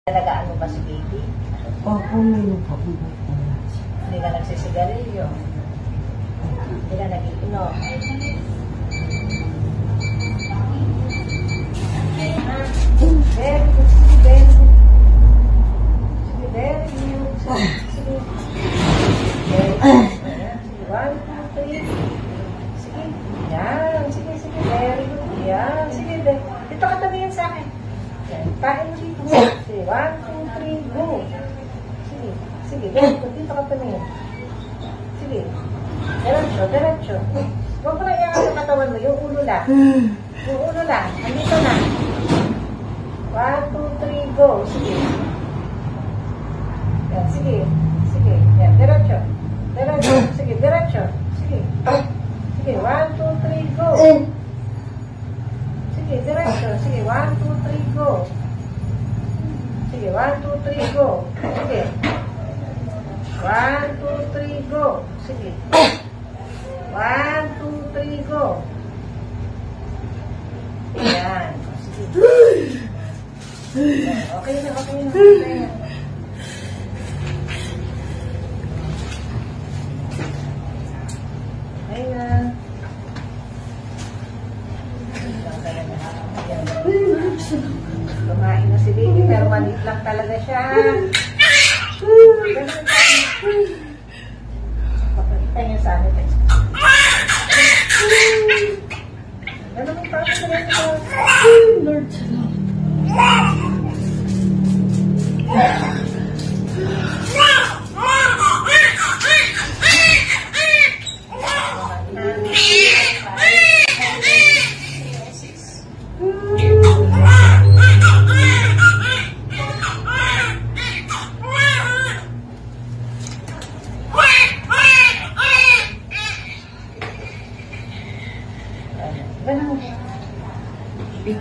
Talagaan mo ba si baby? Opo, ngayon po. Hindi ka nagsisigarilyo. Hindi ka nag-iinom. Very good. Very good. Sige, very good. Sige. Very good. Sige, 1, 2, 3. Sige. Yan. Sige, sige. Very good. Yan. Sige, dito ka tabingin sa akin. Yan. Kain mo dito. Sige, 1, 2, 3, go. Sige. Sige, very good. Dito ka tabingin. Sige. Diretso, diretso. Huwag mo na iangat yung katawan mo. Yung ulo lang. Yung ulo lang. Andito na. 1, 2, 3, go. Sige. Yan, sige. Sige. Yan, diretso. Diretso. Sige, diretso. Sige. Sige, 1, 2, 3, go. Sige, diretso. Sige, 1, 2, 3, go. Sige, 1, 2, 3, go. Sige. 1, 2, 3, go. Sige. 1, 2, 3, go. Yan. Sige. Okay na, okay na. Okay na. Okay na. Lumain na si baby, pero maliit lang talaga siya. Pakita niya sa akin. Ano mo pa ako na ito? Lord, Ganun. Big